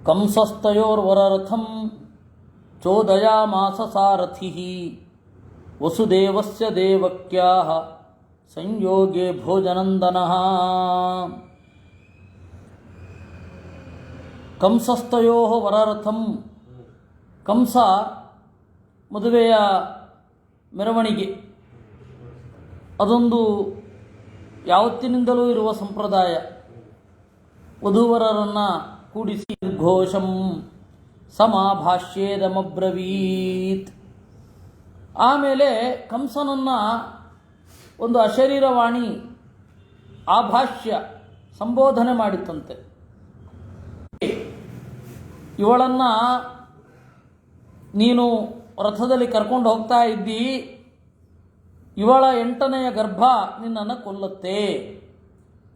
ಕಂಸಸ್ತಯೋರ್ವರರಥಂ ಚೋದಯಾಮಾಸ ಸಾರಥಿ ವಸುದೇವಸ್ಯ ದೇವಕ್ಯಾಃ ಸಂಯೋಗೆ ಭೋಜನಂದನಃ. ಕಂಸಸ್ತಯೋ ವರರಥಂ. ಕಂಸ ಮದುವೆಯ ಮೆರವಣಿಗೆ ಅದೊಂದು ಯಾವತ್ತಿನಿಂದಲೂ ಇರುವ ಸಂಪ್ರದಾಯ. ವಧೂವರರನ್ನು ಕೂಡಿಸಿ ಘೋಷಂ ಸಮಾಭಾಷ್ಯೇದಮಬ್ರವೀತ್. ಆಮೇಲೆ ಕಂಸನನ್ನು ಒಂದು ಅಶರೀರವಾಣಿ ಆಭಾಷ್ಯ ಸಂಬೋಧನೆ ಮಾಡಿತಂತೆ. ಇವಳನ್ನು ನೀನು ರಥದಲ್ಲಿ ಕರ್ಕೊಂಡು ಹೋಗ್ತಾ ಇದ್ದಿ, ಇವಳ 8ನೆಯ ಗರ್ಭ ನಿನ್ನನ್ನು ಕೊಲ್ಲುತ್ತೆ.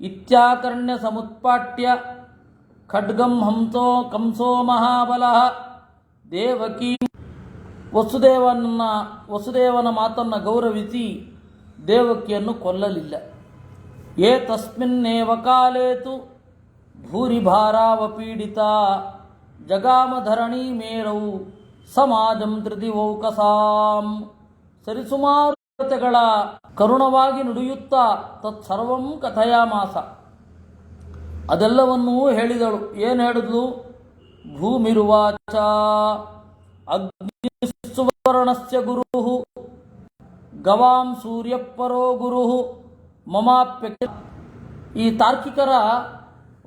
ಇತ್ಯಾಕರ್ಣ್ಯ ಸಮುತ್ಪಾಟ್ಯ ಖಡ್ಗಂ ಹಂಸೋ ಕಂಸೋ ಮಹಾಬಲಃ ದೇವಕಿ. ವಸುದೇವನ ಮಾತನ್ನು ಗೌರವಿಸಿ ದೇವಕಿಯನ್ನು ಕೊಲ್ಲಲಿಲ್ಲ. ತಸ್ಮಿನ್ನೇವ ಕಾಲೇತು ಭೂರಿಭಾರಾವಪೀಡಿತ ಜಗಾಮಧರಣಿ ಮೇರೌ ಸಮಾಜಂ ತ್ರಿದಿವೌಕಸಾಂ. ಸರಿಸುಮಾರು ದೇವತೆಗಳ ಕರುಣವಾಗಿ ನುಡಿಯುತ್ತಾ ತತ್ಸರ್ವಂ ಕಥಯಾಮಾಸ. ಅದೆಲ್ಲವನ್ನೂ ಹೇಳಿದಳು. ಏನು ಹೇಳಿದ್ಲು? ಭೂಮಿರುವಾಚ ಅಗ್ನಿಸುವರ್ಣಸ್ಯ ಗುರುಃ ಗವಾಂ ಸೂರ್ಯಪರೋ ಗುರುಃ ಮಮಾಪ್ಯ. ಈ ತಾರ್ಕಿಕರ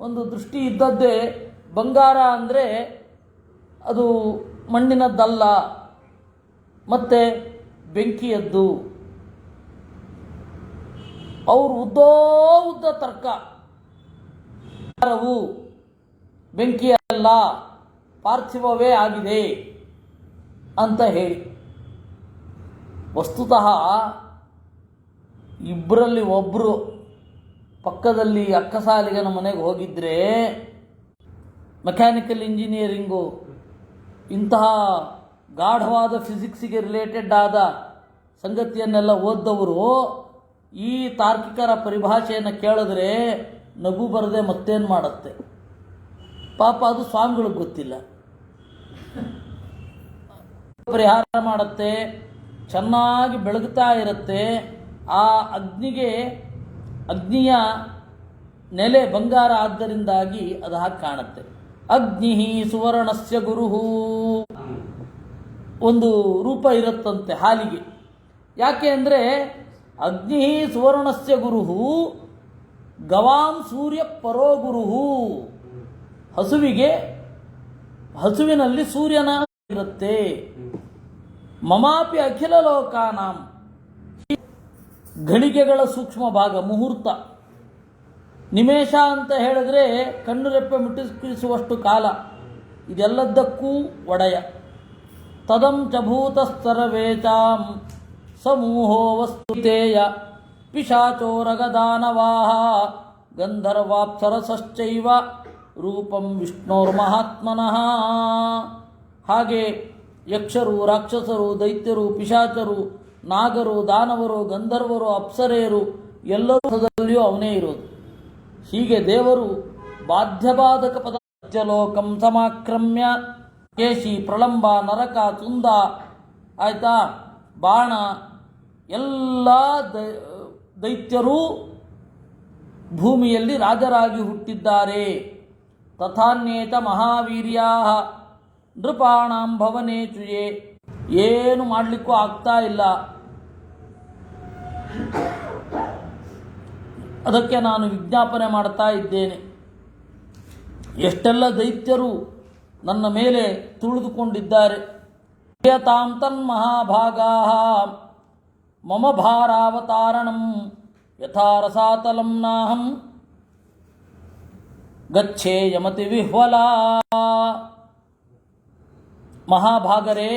ಒಂದು ದೃಷ್ಟಿ ಇದ್ದದ್ದೇ ಬಂಗಾರ ಅಂದರೆ ಅದು ಮಣ್ಣಿನದ್ದಲ್ಲ, ಮತ್ತು ಬೆಂಕಿಯದ್ದು. ಅವರು ಉದ್ದ ತರ್ಕ. ಬಂಗಾರವು ಬೆಂಕಿಯಲ್ಲ, ಪಾರ್ಥಿವವೇ ಆಗಿದೆ ಅಂತ ಹೇಳಿ. ವಸ್ತುತಃ ಇಬ್ಬರಲ್ಲಿ ಒಬ್ಬರು ಪಕ್ಕದಲ್ಲಿ ಅಕ್ಕಸಾಲಿಗನ ಮನೆಗೆ ಹೋಗಿದ್ರೆ ಮೆಕ್ಯಾನಿಕಲ್ ಇಂಜಿನಿಯರಿಂಗು ಇಂತಹ ಗಾಢವಾದ ಫಿಸಿಕ್ಸಿಗೆ ರಿಲೇಟೆಡ್ ಆದ ಸಂಗತಿಯನ್ನೆಲ್ಲ ಓದ್ದವರು ಈ ತಾರ್ಕಿಕರ ಪರಿಭಾಷೆಯನ್ನು ಕೇಳಿದ್ರೆ ನಗು ಬರದೆ ಮತ್ತೇನು ಮಾಡುತ್ತೆ ಪಾಪ. ಅದು ಸ್ವಾಮಿಗಳಿಗೆ ಗೊತ್ತಿಲ್ಲ. ಪರಿಹಾರ ಮಾಡುತ್ತೆ, ಚೆನ್ನಾಗಿ ಬೆಳಗುತ್ತಾ ಇರುತ್ತೆ. ಆ ಅಗ್ನಿಯ ನೆಲೆ ಬಂಗಾರ ಆದ್ದರಿಂದಾಗಿ ಅದು ಹಾಗೆ ಕಾಣುತ್ತೆ. ಅಗ್ನಿ ಸುವರ್ಣಸ್ಯ ಗುರುಹು ಒಂದು ರೂಪ ಇರುತ್ತಂತೆ ಹಾಲಿಗೆ. ಯಾಕೆ ಅಂದರೆ ಅಗ್ನಿ ಸುವರ್ಣಸ್ಯ ಗುರುಹು ಗವಾಂ ಸೂರ್ಯ ಪರೋ ಗುರುಹು. ಹಸುವಿನಲ್ಲಿ ಸೂರ್ಯನ ಇರುತ್ತೆ. ಮಮಾಪಿ ಅಖಿಲ ಲೋಕಾನಾಂ. ಘಳಿಗೆಗಳ ಸೂಕ್ಷ್ಮ ಭಾಗ ಮುಹೂರ್ತ. ನಿಮೇಷ ಅಂತ ಹೇಳಿದ್ರೆ ಕಣ್ಣು ರೆಪ್ಪೆ ಮುಟ್ಟಿಸುವಷ್ಟು ಕಾಲ. ಇದೆಲ್ಲದಕ್ಕೂ ಒಡೆಯ. ತದಂ ಚಭೂತಸ್ತರವೇಚಾಂ ಸಮೂಹೋ ವಸ್ತುತೇಯ ಪಿಶಾಚೋರಗದಾನವಾಹ ಗಂಧರ್ವಾಪ್ಸರಸಶ್ಚೈವ ರೂಪಂ ವಿಷ್ಣೋರ್ಮಹಾತ್ಮನಃ. ಹಾಗೆ ಯಕ್ಷರು, ರಾಕ್ಷಸರು, ದೈತ್ಯರು, ಪಿಶಾಚರು, ನಾಗರು, ದಾನವರು, ಗಂಧರ್ವರು, ಅಪ್ಸರೆಯರು ಎಲ್ಲದರಲ್ಲಿಯೂ ಅವನೇ ಇರೋದು. ಹೀಗೆ ದೇವರು ಬಾಧ್ಯಬಾಧಕ ಪದಾರ್ಥಲೋಕಂ ಸಮಾಕ್ರಮ್ಯ ಕೇಶಿ, ಪ್ರಳಂಬ, ನರಕ, ತುಂದ, ಆಯ್ತಾ, ಬಾಣ ಎಲ್ಲ ದೈತ್ಯರು ಭೂಮಿಯಲ್ಲಿ ರಾಜರಾಗಿ ಹುಟ್ಟಿದ್ದಾರೆ. ತಥಾನ್ಯೇತ ಮಹಾವೀರ್ಯಾ ನೃಪಾಣಾಂ ಭವನೇಚುಯೇ. ಏನು ಮಾಡಲಿಕ್ಕೂ ಆಗ್ತಾ ಇಲ್ಲ. ಅದಕ್ಕೆ ನಾನು ವಿಜ್ಞಾಪನೆ ಮಾಡ್ತಾ ಇದ್ದೇನೆ. ಎಷ್ಟೆಲ್ಲ ದೈತ್ಯರು ನನ್ನ ಮೇಲೆ ತುಳಿದುಕೊಂಡಿದ್ದಾರೆ. ತಾಂ ತನ್ಮಹಾಭಾಗಾ ಮಮ ಭಾರಾವತಾರಣಂ ಯಥಾ ರಸಾತಲಂ ನಾಹಂ ಗಚ್ಚೇಯಮತಿ ವಿಹ್ವಲಾ. ಮಹಾಭಾಗರೇ,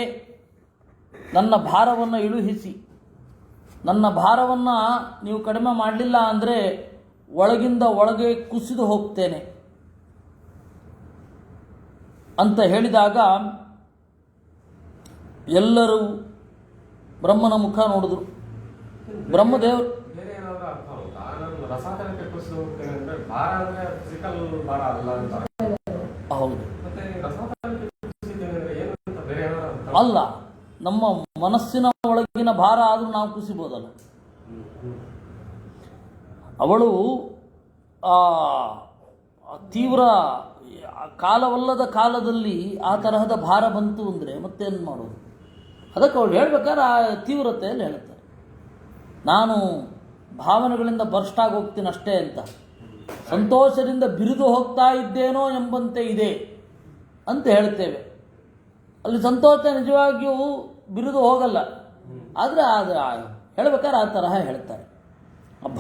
ನನ್ನ ಭಾರವನ್ನು ಇಳುಹಿಸಿ. ನನ್ನ ಭಾರವನ್ನು ನೀವು ಕಡಿಮೆ ಮಾಡಲಿಲ್ಲ ಅಂದರೆ ಒಳಗಿಂದ ಒಳಗೆ ಕುಸಿದು ಹೋಗ್ತೇನೆ ಅಂತ ಹೇಳಿದಾಗ ಎಲ್ಲರೂ ಬ್ರಹ್ಮನ ಮುಖ ನೋಡಿದ್ರು. ಬ್ರಹ್ಮದೇವರು ಹೌದು, ಅಲ್ಲ, ನಮ್ಮ ಮನಸ್ಸಿನ ಒಳಗಿನ ಭಾರ ಆದರೂ ನಾವು ಕುಸಿಬೋದಲ್ಲ. ಅವಳು ತೀವ್ರ ಕಾಲವಲ್ಲದ ಕಾಲದಲ್ಲಿ ಆ ತರಹದ ಭಾರ ಬಂತು ಅಂದರೆ ಮತ್ತೇನು ಮಾಡೋದು? ಅದಕ್ಕೆ ಅವಳು ಹೇಳ್ಬೇಕಾದ್ರೆ ಆ ತೀವ್ರತೆಯಲ್ಲಿ ಹೇಳ್ತಾರೆ, ನಾನು ಭಾವನೆಗಳಿಂದ ಬರ್ಸ್ಟಾಗಿ ಹೋಗ್ತೀನಿ ಅಷ್ಟೇ ಅಂತ, ಸಂತೋಷದಿಂದ ಬಿರಿದು ಹೋಗ್ತಾ ಇದ್ದೇನೋ ಎಂಬಂತೆ ಇದೆ ಅಂತ ಹೇಳ್ತೇವೆ. ಅಲ್ಲಿ ಸಂತೋಷ ನಿಜವಾಗಿಯೂ ಬಿರಿದು ಹೋಗಲ್ಲ, ಆದರೆ ಹೇಳ್ಬೇಕಾದ್ರೆ ಆ ತರಹ ಹೇಳ್ತಾರೆ.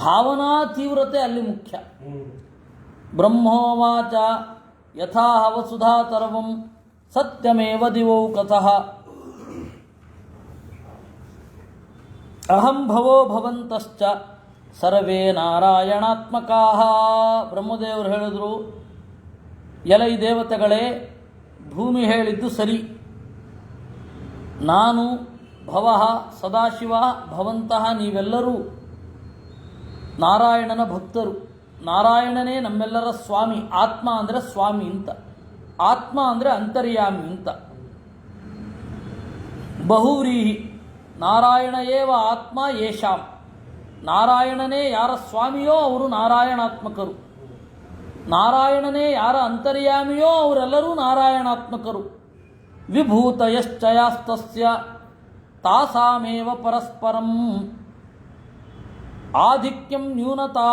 ಭಾವನಾ ತೀವ್ರತೆ ಅಲ್ಲಿ ಮುಖ್ಯ. ಬ್ರಹ್ಮೋವಾಚ ಯಥಾ ಹವಸುಧಾ ತರ್ವಂ ಸತ್ಯಮೇವ ದಿವೌಕತಃ ಅಹಂ ಭವೋ ಭವಂತಶ್ಚ ಸರ್ವೇ ನಾರಾಯಣಾತ್ಮಕಾಃ. ಬ್ರಹ್ಮದೇವರು ಹೇಳಿದ್ರು, ಎಲೈ ದೇವತೆಗಳೇ, ಭೂಮಿ ಹೇಳಿದ್ದು ಸರಿ. ನಾನು, ಭವಃ ಸದಾಶಿವ, ಭವಂತಹ ನೀವೆಲ್ಲರೂ ನಾರಾಯಣನ ಭಕ್ತರು. ನಾರಾಯಣನೇ ನಮ್ಮೆಲ್ಲರ ಸ್ವಾಮಿ. ಆತ್ಮ ಅಂದರೆ ಸ್ವಾಮಿ ಅಂತ, ಆತ್ಮ ಅಂದರೆ ಅಂತರ್ಯಾಮಿ ಅಂತ. ಬಹುವ್ರೀಹಿ ನಾರಾಯಣ ಏವ ಆತ್ಮ ಯೇಷಾಂ. ನಾರಾಯಣನೇ ಯಾರ ಸ್ವಾಮಿಯೋ ಅವರು ನಾರಾಯಣಾತ್ಮಕರು, ನಾರಾಯಣನೇ ಯಾರ ಅಂತರ್ಯಾಮಿಯೋ ಅವರೆಲ್ಲರೂ ನಾರಾಯಣಾತ್ಮಕರು. ವಿಭೂತಯಶ್ಚಯಾಸ್ತಸ್ಯ ತಾಸಾಮೇವ ಪರಸ್ಪರಂ ಆಧಿಕ್ಯಂ ನ್ಯೂನತಾ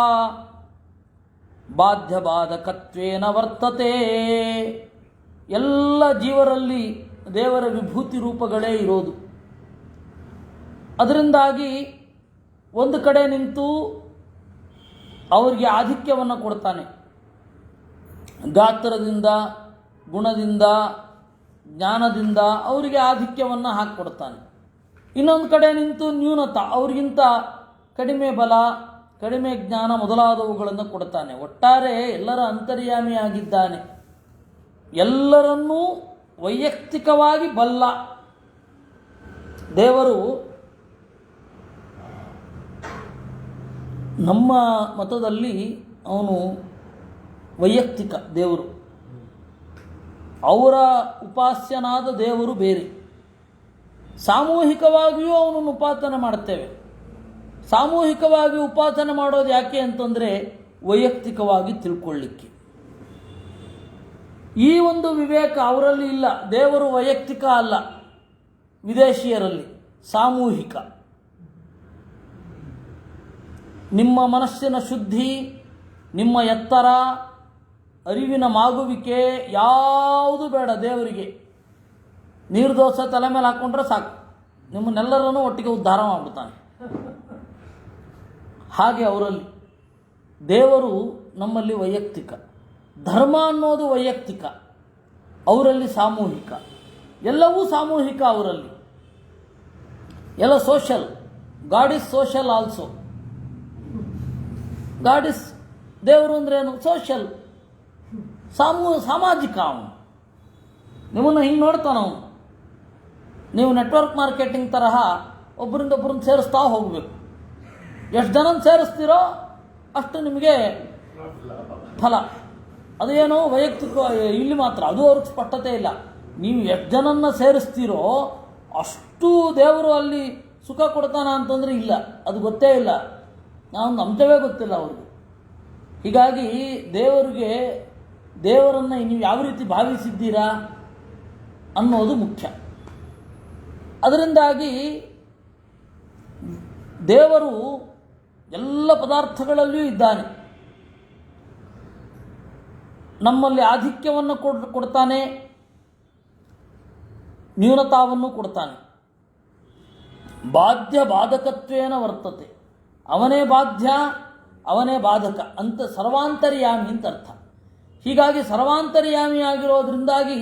ಬಾಧ್ಯಬಾಧಕತ್ವೇನ ವರ್ತತೆ. ಎಲ್ಲ ಜೀವರಲ್ಲಿ ದೇವರ ವಿಭೂತಿ ರೂಪಗಳೇ ಇರೋದು. ಅದರಿಂದಾಗಿ ಒಂದು ಕಡೆ ನಿಂತು ಅವರಿಗೆ ಆಧಿಕ್ಯವನ್ನು ಕೊಡ್ತಾನೆ. ಗಾತ್ರದಿಂದ, ಗುಣದಿಂದ, ಜ್ಞಾನದಿಂದ ಅವರಿಗೆ ಆಧಿಕ್ಯವನ್ನು ಹಾಕಿಕೊಡ್ತಾನೆ. ಇನ್ನೊಂದು ಕಡೆ ನಿಂತು ನ್ಯೂನತ, ಅವ್ರಿಗಿಂತ ಕಡಿಮೆ ಬಲ, ಕಡಿಮೆ ಜ್ಞಾನ ಮೊದಲಾದವುಗಳನ್ನು ಕೊಡ್ತಾನೆ. ಒಟ್ಟಾರೆ ಎಲ್ಲರ ಅಂತರ್ಯಾಮಿಯಾಗಿದ್ದಾನೆ. ಎಲ್ಲರನ್ನೂ ವೈಯಕ್ತಿಕವಾಗಿ ಬಲ್ಲ ದೇವರು. ನಮ್ಮ ಮತದಲ್ಲಿ ಅವನು ವೈಯಕ್ತಿಕ ದೇವರು, ಅವರ ಉಪಾಸ್ಯನಾದ ದೇವರು ಬೇರೆ. ಸಾಮೂಹಿಕವಾಗಿಯೂ ಅವನನ್ನು ಉಪಾಸನೆ ಮಾಡ್ತೇವೆ. ಸಾಮೂಹಿಕವಾಗಿ ಉಪಾಸನೆ ಮಾಡೋದು ಯಾಕೆ ಅಂತಂದರೆ ವೈಯಕ್ತಿಕವಾಗಿ ತಿಳ್ಕೊಳ್ಳಿಕ್ಕೆ. ಈ ಒಂದು ವಿವೇಕ ಅವರಲ್ಲಿ ಇಲ್ಲ. ದೇವರು ವೈಯಕ್ತಿಕ ಅಲ್ಲ, ವಿದೇಶಿಯರಲ್ಲಿ ಸಾಮೂಹಿಕ. ನಿಮ್ಮ ಮನಸ್ಸಿನ ಶುದ್ಧಿ, ನಿಮ್ಮ ಎತ್ತರ, ಅರಿವಿನ ಮಾಗುವಿಕೆ ಯಾವುದು ಬೇಡ ದೇವರಿಗೆ. ನೀರು ದೋಸೆ ತಲೆ ಮೇಲೆ ಹಾಕ್ಕೊಂಡ್ರೆ ಸಾಕು, ನಿಮ್ಮನ್ನೆಲ್ಲರನ್ನೂ ಒಟ್ಟಿಗೆ ಉದ್ಧಾರ ಮಾಡಿಬಿಡ್ತಾನೆ. ಹಾಗೆ ಅವರಲ್ಲಿ ದೇವರು ನಮ್ಮಲ್ಲಿ ವೈಯಕ್ತಿಕ. ಧರ್ಮ ಅನ್ನೋದು ವೈಯಕ್ತಿಕ, ಅವರಲ್ಲಿ ಸಾಮೂಹಿಕ. ಎಲ್ಲವೂ ಸಾಮೂಹಿಕ ಅವರಲ್ಲಿ, ಎಲ್ಲ social. God is social also. God is, ದೇವರು ಅಂದ್ರೇನು? ಸೋಷಲ್, ಸಾಮಾಜಿಕ. ಅವನು ನಿಮ್ಮನ್ನು ಹಿಂಗೆ ನೋಡ್ತಾನ. ಅವನು ನೀವು ನೆಟ್ವರ್ಕ್ ಮಾರ್ಕೆಟಿಂಗ್ ತರಹ ಒಬ್ಬರಿಂದ ಒಬ್ಬರನ್ನ ಸೇರಿಸ್ತಾ ಹೋಗಬೇಕು. ಎಷ್ಟು ಜನನ ಸೇರಿಸ್ತೀರೋ ಅಷ್ಟು ನಿಮಗೆ ಫಲ. ಅದೇನೋ ವೈಯಕ್ತಿಕ ಇಲ್ಲಿ ಮಾತ್ರ, ಅದು ಅವ್ರಿಗೆ ಸ್ಪಷ್ಟತೆ ಇಲ್ಲ. ನೀವು ಎಷ್ಟು ಜನನ್ನ ಸೇರಿಸ್ತೀರೋ ಅಷ್ಟು ದೇವರು ಅಲ್ಲಿ ಸುಖ ಕೊಡ್ತಾನ ಅಂತಂದರೆ ಇಲ್ಲ, ಅದು ಗೊತ್ತೇ ಇಲ್ಲ. ನಾವು ಅಂಶವೇ ಗೊತ್ತಿಲ್ಲ ಅವ್ರಿಗೆ. ಹೀಗಾಗಿ ದೇವರನ್ನು ನೀವು ಯಾವ ರೀತಿ ಭಾವಿಸಿದ್ದೀರಾ ಅನ್ನೋದು ಮುಖ್ಯ. ಅದರಿಂದಾಗಿ ದೇವರು ಎಲ್ಲ ಪದಾರ್ಥಗಳಲ್ಲಿಯೂ ಇದ್ದಾನೆ. ನಮ್ಮಲ್ಲಿ ಆಧಿಕ್ಯವನ್ನು ಕೊಡ್ತಾನೆ, ನ್ಯೂನತಾವನ್ನು ಕೊಡ್ತಾನೆ. ಬಾಧ್ಯ ಬಾಧಕತ್ವೇನ ವರ್ತತೆ. ಅವನೇ ಬಾಧ್ಯ, ಅವನೇ ಬಾಧಕ ಅಂತ ಸರ್ವಾಂತರ್ಯಾಮಿ ಅಂತ ಅರ್ಥ. ಹೀಗಾಗಿ ಸರ್ವಾಂತರ್ಯಾಮಿ ಆಗಿರೋದ್ರಿಂದಾಗಿ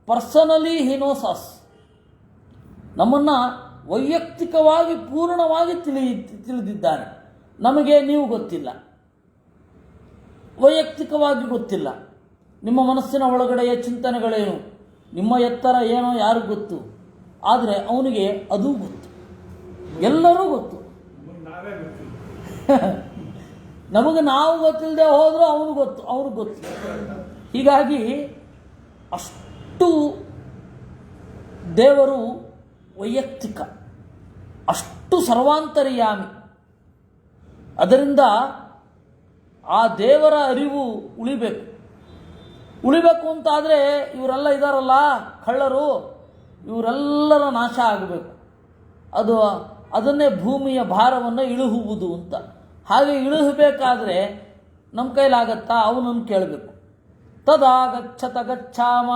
ಪರ್ಸನಲಿ ಹಿ ನೋಸ್ ಅಸ್. ನಮ್ಮನ್ನು ವೈಯಕ್ತಿಕವಾಗಿ ಪೂರ್ಣವಾಗಿ ತಿಳಿದಿದ್ದಾನೆ. ನಮಗೆ ನೀವು ಗೊತ್ತಿಲ್ಲ, ವೈಯಕ್ತಿಕವಾಗಿ ಗೊತ್ತಿಲ್ಲ. ನಿಮ್ಮ ಮನಸ್ಸಿನ ಒಳಗಡೆಯ ಚಿಂತನೆಗಳೇನು, ನಿಮ್ಮ ಎತ್ತರ ಏನೋ ಯಾರಿಗೂ ಗೊತ್ತು. ಆದರೆ ಅವನಿಗೆ ಅದೂ ಗೊತ್ತು, ಎಲ್ಲರೂ ಗೊತ್ತು. ನಮಗೆ ನಾವು ಗೊತ್ತಿಲ್ಲದೆ ಹೋದರೂ ಅವ್ನಿಗೆ ಗೊತ್ತು. ಹೀಗಾಗಿ ಅಷ್ಟು ದೇವರು ವೈಯಕ್ತಿಕ, ಅಷ್ಟು ಸರ್ವಾಂತರ್ಯಾಮಿ. ಅದರಿಂದ ಆ ದೇವರ ಅರಿವು ಉಳಿಬೇಕು ಅಂತಾದರೆ ಇವರೆಲ್ಲ ಇದ್ದಾರಲ್ಲ ಕಳ್ಳರು, ಇವರೆಲ್ಲರ ನಾಶ ಆಗಬೇಕು. ಅದನ್ನೇ ಭೂಮಿಯ ಭಾರವನ್ನು ಇಳುಹುವುದು ಅಂತ. ಹಾಗೆ ಇಳುಹಬೇಕಾದ್ರೆ ನಮ್ಮ ಕೈಲಾಗತ್ತಾ? ಅವನನ್ನು ಕೇಳಬೇಕು. ತದಾ ಗಚ್ಚತ ಗಚ್ಛಾಮ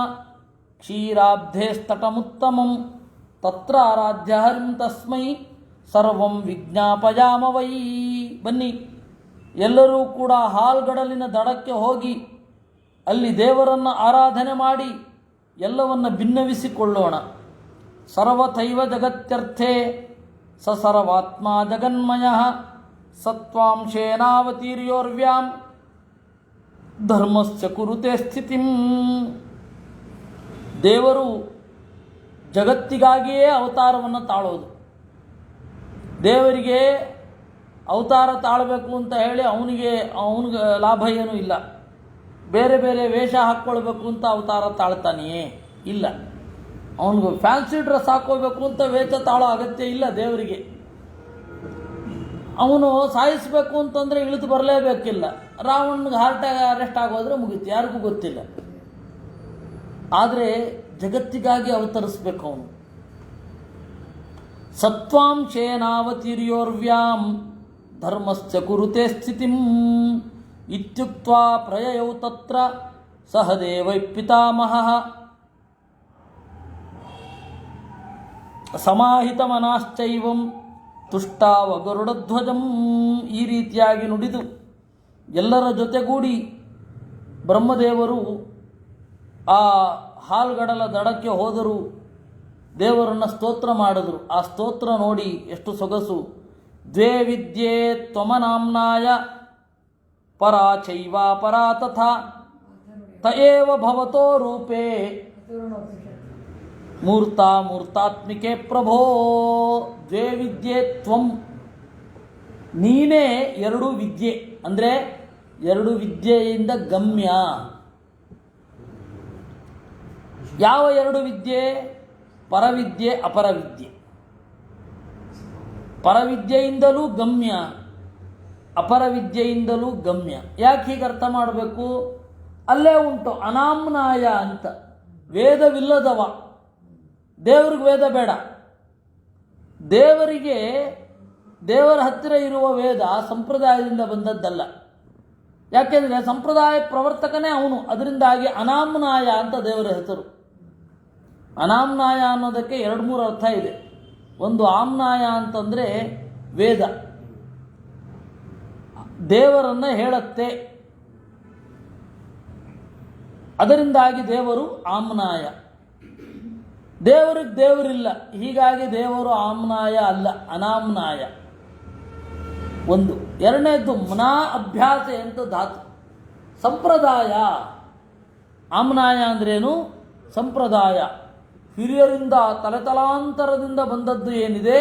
ಕ್ಷೀರಾಬ್ಧೇಸ್ತಟಮುತ್ತಮಂ ತತ್ರ ಆರಾಧ್ಯ ಹರಿಂ ತಸ್ಮೈ ಸರ್ವಂ ವಿಜ್ಞಾಪಯಾಮ ವೈ. ಬನ್ನಿ, ಎಲ್ಲರೂ ಕೂಡ ಹಾಲ್ಗಡಲಿನ ದಡಕ್ಕೆ ಹೋಗಿ ಅಲ್ಲಿ ದೇವರನ್ನು ಆರಾಧನೆ ಮಾಡಿ ಎಲ್ಲವನ್ನು ಭಿನ್ನವಿಸಿಕೊಳ್ಳೋಣ. ಸರ್ವಥೈವ ಜಗತ್ಯರ್ಥೇ ಸ ಸರ್ವಾತ್ಮ ಜಗನ್ಮಯ ಸತ್ವಾಂಶೇನಾವತೀರ್ಯೋರ್ವ್ಯಾಂ ಧರ್ಮಸ್ಯ ಕುರುತೆ ಸ್ಥಿತಿಂ. ದೇವರು ಜಗತ್ತಿಗಾಗಿಯೇ ಅವತಾರವನ್ನು ತಾಳೋದು. ದೇವರಿಗೆ ಅವತಾರ ತಾಳಬೇಕು ಅಂತ ಹೇಳಿ ಅವನಿಗೆ ಲಾಭ ಏನೂ ಇಲ್ಲ. ಬೇರೆ ಬೇರೆ ವೇಷ ಹಾಕ್ಕೊಳ್ಬೇಕು ಅಂತ ಅವತಾರ ತಾಳ್ತಾನೆಯೇ? ಇಲ್ಲ. ಅವನಿಗೆ ಫ್ಯಾನ್ಸಿ ಡ್ರೆಸ್ ಹಾಕ್ಕೋಬೇಕು ಅಂತ ವೇಷ ತಾಳೋ ಅಗತ್ಯ ಇಲ್ಲ ದೇವರಿಗೆ. ಅವನು ಸಾಯಿಸಬೇಕು ಅಂತಂದರೆ ಇಳಿದು ಬರಲೇಬೇಕಿಲ್ಲ. ರಾವಣನಿಗೆ ಹಾರ್ಟ್ ಅರೆಸ್ಟ್ ಆಗೋದ್ರೆ ಮುಗೀತು, ಯಾರಿಗೂ ಗೊತ್ತಿಲ್ಲ. ಆದರೆ ಜಗತ್ತಿಗಾಗಿ ಅವತರಿಸ್ಬೇಕು ಅವನು. ಸತ್ವಾಂಶೇನಾವತೀರ್ಯೋರ್ವ್ಯಾಂ ಧರ್ಮಸ್ಯ ಕುರುತೆ ಸ್ಥಿತಿಂ ಇತ್ಯುಕ್ತ್ವಾ ಪ್ರಯಯೌ ತತ್ರ ಸಹದೇವೈ ಪಿತಾಮಹಃ ಸಮಾಹಿತಮನಾಶ್ಚೈವಂ ತುಷ್ಟಾವ ಗರುಡಧ್ವಜಂ. ಈ ರೀತಿಯಾಗಿ ನುಡಿದು ಎಲ್ಲರ ಜೊತೆಗೂಡಿ ಬ್ರಹ್ಮದೇವರು ಆ ಹಾಲ್ಗಡಲ ದಡಕ್ಕೆ ಹೋದರು. ದೇವರನ್ನು ಸ್ತೋತ್ರ ಮಾಡಿದರು. ಆ ಸ್ತೋತ್ರ ನೋಡಿ ಎಷ್ಟು ಸೊಗಸು. ದ್ವೇ ವಿದ್ಯೆ ತ್ವಮನಾಮ್ನಾಯ ಪರಾ ಚೈವ ಪರಾ ತಥಾ ತಯೇವ ಭವತೋ ರೂಪೇ ಮೂರ್ತಾತ್ಮಿಕೆ ಪ್ರಭೋ. ದ್ವೇ ವಿದ್ಯೆ ತ್ವಂ, ನೀನೇ ಎರಡು ವಿದ್ಯೆ, ಅಂದರೆ ಎರಡು ವಿದ್ಯೆಯಿಂದ ಗಮ್ಯ. ಯಾವ ಎರಡು ವಿದ್ಯೆ? ಪರವಿದ್ಯೆ, ಅಪರವಿದ್ಯೆ. ಪರವಿದ್ಯೆಯಿಂದಲೂ ಗಮ್ಯ, ಅಪರವಿದ್ಯೆಯಿಂದಲೂ ಗಮ್ಯ. ಯಾಕೆ ಹೀಗೆ ಅರ್ಥ ಮಾಡಬೇಕು? ಅಲ್ಲೇ ಉಂಟು ಅನಾಮ್ನಾಯ ಅಂತ. ವೇದವಿಲ್ಲದವ. ದೇವರಿಗೆ ವೇದ ಬೇಡ. ದೇವರ ಹತ್ತಿರ ಇರುವ ವೇದ ಸಂಪ್ರದಾಯದಿಂದ ಬಂದದ್ದಲ್ಲ. ಯಾಕೆಂದರೆ ಸಂಪ್ರದಾಯ ಪ್ರವರ್ತಕನೇ ಅವನು. ಅದರಿಂದಾಗಿ ಅನಾಮ್ನಾಯ ಅಂತ ದೇವರ ಹೆಸರು. ಅನಾಮ್ನಾಯ ಅನ್ನೋದಕ್ಕೆ 2-3 ಅರ್ಥ ಇದೆ. ಒಂದು ಆಮ್ನಾಯ ಅಂತಂದರೆ ವೇದ ದೇವರನ್ನು ಹೇಳುತ್ತೆ, ಅದರಿಂದಾಗಿ ದೇವರು ಆಮ್ನಾಯ. ದೇವರಿಲ್ಲ, ಹೀಗಾಗಿ ದೇವರು ಆಮ್ನಾಯ ಅಲ್ಲ, ಅನಾಮ್ನಾಯ. ಒಂದು. ಎರಡನೇದು ಮನಾ ಅಭ್ಯಾಸ ಅಂತ ಧಾತು. ಸಂಪ್ರದಾಯ. ಆಮ್ನಾಯ ಅಂದ್ರೇನು? ಸಂಪ್ರದಾಯ. ಹಿರಿಯರಿಂದ ತಲೆತಲಾಂತರದಿಂದ ಬಂದದ್ದು ಏನಿದೆ